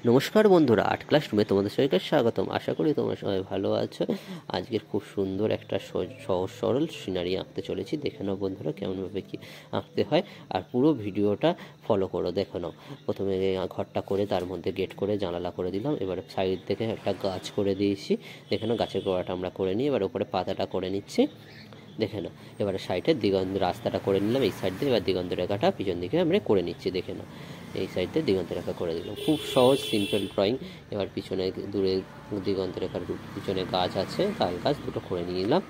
নমস্কার বন্ধুরা, আর্ট ক্লাসরুমে তোমাদের সবাইকে স্বাগতম। আশা করি তোমরা সবাই ভালো আছো। আজকের খুব সুন্দর একটা সহজ সরল সিনারি আঁকতে চলেছি। দেখে নাও বন্ধুরা কেমনভাবে কি আঁকতে হয়, আর পুরো ভিডিওটা ফলো করো। দেখে নাও, প্রথমে ঘরটা করে তার মধ্যে গেট করে জানালা করে দিলাম। এবারে সাইড থেকে একটা গাছ করে দিয়েছি। দেখে নাও গাছের গোড়াটা আমরা করে নিই। এবার উপরে পাতাটা করে নিচ্ছি। দেখে নাও, এবারে সাইডে দিগন্ত রাস্তাটা করে নিলাম এই সাইড দিয়ে। এবার দিগন্ত রেখাটা পিছন দিকে আমরা করে নিচ্ছি। দেখে নাও, এই সাইড দিয়ে দিগন্ত রেখা করে দিলাম। খুব সহজ সিম্পল ড্রয়িং। এবার পিছনে দূরে দিগন্ত রেখার পিছনে গাছ আছে, তাল গাছ দুটো করে নিয়ে নিলাম।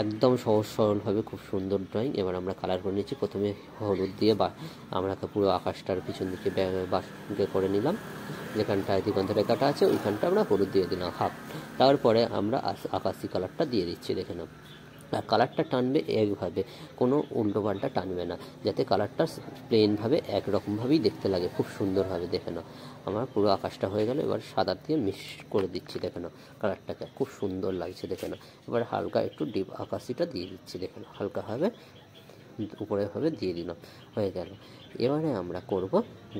একদম সহজ সরলভাবে খুব সুন্দর ড্রয়িং। এবার আমরা কালার করে নিচ্ছি। প্রথমে হলুদ দিয়ে বা আমরা পুরো আকাশটার পিছন দিকে করে নিলাম। যেখানটায় দিগন্ত রেখাটা আছে ওইখানটা আমরা হলুদ দিয়ে দিলাম হাফ। তারপরে আমরা আকাশি কালারটা দিয়ে দিচ্ছি। দেখে নাও, আর কালারটা টানবে একভাবে, কোনো উল্টো পাল্টা টানবে না, যাতে কালারটা প্লেনভাবে একরকমভাবেই দেখতে লাগে, খুব সুন্দরভাবে। দেখে নাও, আমার পুরো আকাশটা হয়ে গেল। এবার সাদা দিয়ে মিক্স করে দিচ্ছি। দেখে নাও, কালারটাকে খুব সুন্দর লাগছে। দেখে নাও, এবার হালকা একটু ডিপ আকাশিটা দিয়ে দিচ্ছি। দেখে নাও, হালকাভাবে উপরে ভাবে দিয়ে দিলাম, হয়ে গেল। এবারে আমরা করব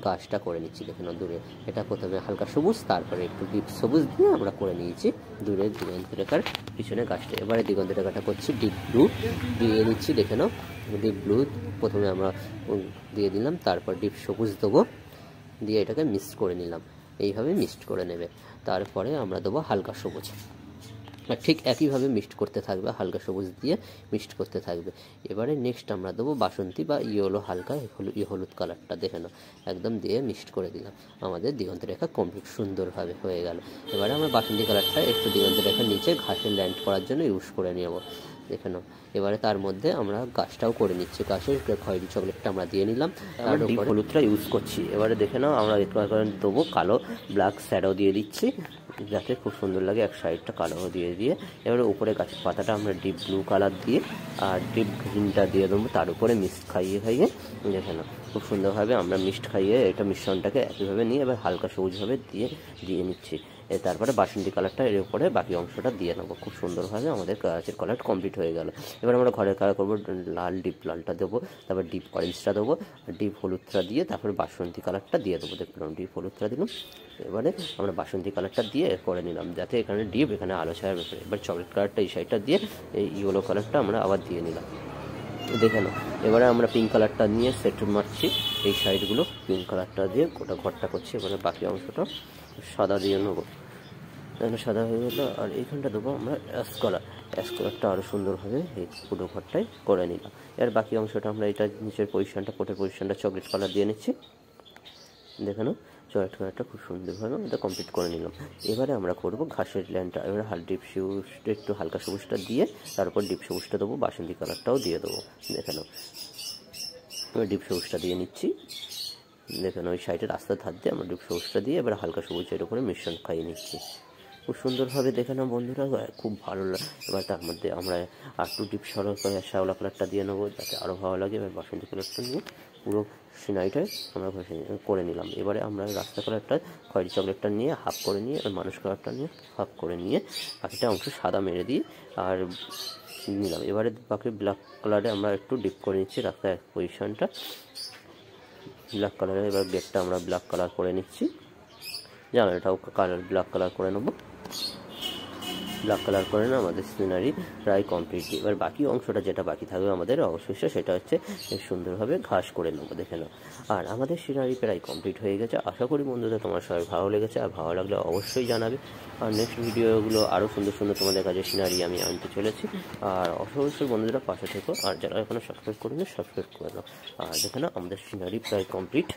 গাছটা করে নিচ্ছি। দেখে নাও, দূরে এটা প্রথমে হালকা সবুজ, তারপরে একটু ডিপ সবুজ দিয়ে আমরা করে নিয়েছি দূরের দিগন্ত রেখার পিছনে গাছটা। এবারে দিগন্ত রেখাটা করছি ডিপ ব্লু দিয়ে নিচ্ছি। দেখে নাও, ডিপ ব্লু প্রথমে আমরা দিয়ে দিলাম, তারপর ডিপ সবুজ দেবো, দিয়ে এটাকে মিক্সড করে নিলাম। এইভাবে মিক্সড করে নেবে। তারপরে আমরা দেবো হালকা সবুজ, আর ঠিক একইভাবে মিক্সড করতে থাকবে, হালকা সবুজ দিয়ে মিক্সড করতে থাকবে। এবারে নেক্সট আমরা দেবো বাসন্তী বা ইয়েলো, হালকা হলুদ কালারটা। দেখে নাও, একদম দিয়ে মিক্সড করে দিলাম। আমাদের দিগন্ত রেখা কমপ্লিট সুন্দরভাবে হয়ে গেল। এবারে আমরা বাসন্তী কালারটা একটু দিগন্ত রেখার নিচে ঘাসে ল্যান্ড করার জন্য ইউজ করে নেব। দেখে নাও, এবারে তার মধ্যে আমরা গাছটাও করে নিচ্ছি। গাছের খয়েরি চকলেটটা আমরা দিয়ে নিলাম, আর হলুদটা ইউজ করছি। এবারে দেখে নাও, আমরা দেবো কালো ব্ল্যাক শ্যাডো দিয়ে দিচ্ছি, যাতে খুব সুন্দর লাগে। এক সাইডটা কালো দিয়ে এবারে উপরে গাছের পাতাটা আমরা ডিপ ব্লু কালার দিয়ে আর ডিপ গ্রিনটা দিয়ে দেবো, তার উপরে মিক্সড খাইয়ে দেখে নাও, খুব সুন্দরভাবে আমরা মিক্সড খাইয়ে এটা মিশ্রণটাকে একইভাবে নিয়ে এবার হালকা সবুজভাবে দিয়ে নিচ্ছি। তারপরে বাসন্তী কালারটা এর উপরে বাকি অংশটা দিয়ে নেবো। খুব সুন্দরভাবে আমাদের গাছের কালার কমপ্লিট হয়ে গেল। এবার আমরা ঘরের কালার করবো, লাল ডিপ লালটা দেবো, তারপর ডিপ অরেঞ্জটা দেবো, ডিপ হলুদটা দিয়ে তারপরে বাসন্তী কালারটা দিয়ে দেবো। দেখলাম ডিপ হলুদটা দিলাম। এবারে আমরা বাসন্তী কালারটা দিয়ে করে নিলাম, যাতে এখানে ডিপ, এখানে আলো ছায়ার ব্যাপারে। এবার চকলেট কালারটা এই সাইডটা দিয়ে এই ইয়েলো কালারটা আমরা আবার দিয়ে নিলাম। দেখে নাও, এবারে আমরা পিঙ্ক কালারটা নিয়ে সেট মারছি এই সাইডগুলো, পিঙ্ক কালারটা দিয়ে গোটা ঘরটা করছি। এবারে বাকি অংশটা সাদা দিয়ে নেবো। এখানে সাদা হয়ে গেলো, আর এইখানটা দেবো আমরা অ্যাশ কালারটা আরও সুন্দরভাবে এই পুরো ঘরটাই করে নিলাম। এর বাকি অংশটা আমরা এটা নিচের পজিশনটা, কোটের পজিশনটা চকলেট কালার দিয়ে নিচ্ছি। দেখে নাও, চকলেট কালারটা খুব সুন্দরভাবে আমরা কমপ্লিট করে নিলাম। এবারে আমরা করবো ঘাসের ল্যান্ডটা। এবারে ডিপ সবুজটা একটু হালকা সবুজটা দিয়ে তারপর ডিপ সবুজটা দেবো, বাসন্তী কালারটাও দিয়ে দেবো। দেখে নাও, এবার ডিপ সবুজটা দিয়ে নিচ্ছি। দেখে নাও, ওই সাইডে রাস্তার ধার দিয়ে আমরা ডিপ সবুজটা দিয়ে এবার হালকা সবুজের উপরে মিশ্রণ খাইয়ে নিচ্ছি। খুব সুন্দরভাবে দেখে নাও বন্ধুরা, খুব ভালো লাগে। এবার তার মধ্যে আমরা আর একটু ডিপ শ্যাওলা কালারটা দিয়ে নেবো, যাতে আরও ভালো লাগে। এবার বাসন্তী কালারটা নিয়ে পুরো সিনারিটায় আমরা করে নিলাম। এবারে আমরা রাস্তা কালারটা খয়েরি চকলেটটা নিয়ে হাফ করে নিয়ে, আর মানুষ কালারটা নিয়ে হাফ করে নিয়ে বাকিটা অংশ সাদা মেরে দিয়ে আর নিলাম। এবারে বাকি ব্ল্যাক কালারে আমরা একটু ডিপ করে নিচ্ছি রাস্তার পজিশনটা ব্ল্যাক কালারে। এবার গেটটা আমরা ব্ল্যাক কালার করে নিচ্ছি, জানালাটাও কালার ব্ল্যাক কালার করে নেবো। ব্ল্যাক কালার করে না আমাদের সিনারি প্রায় কমপ্লিট। এবার বাকি অংশটা যেটা বাকি থাকবে আমাদের অবশেষে, সেটা হচ্ছে সুন্দরভাবে ঘাস করে নেবো। দেখে নাও, আর আমাদের সিনারি প্রায় কমপ্লিট হয়ে গেছে। আশা করি বন্ধুরা তোমার সবাই ভালো লেগেছে, আর ভালো লাগলে অবশ্যই জানাবে। আর নেক্সট ভিডিওগুলো আরও সুন্দর সুন্দর তোমাদের কাছে সিনারি আমি আনতে চলেছি। আর অবশ্যই বন্ধুরা পাশে থেকো, আর যারা এখনো সাবস্ক্রাইব করবে সাবস্ক্রাইব করে নাও। আর দেখে নাও, আমাদের সিনারি প্রায় কমপ্লিট।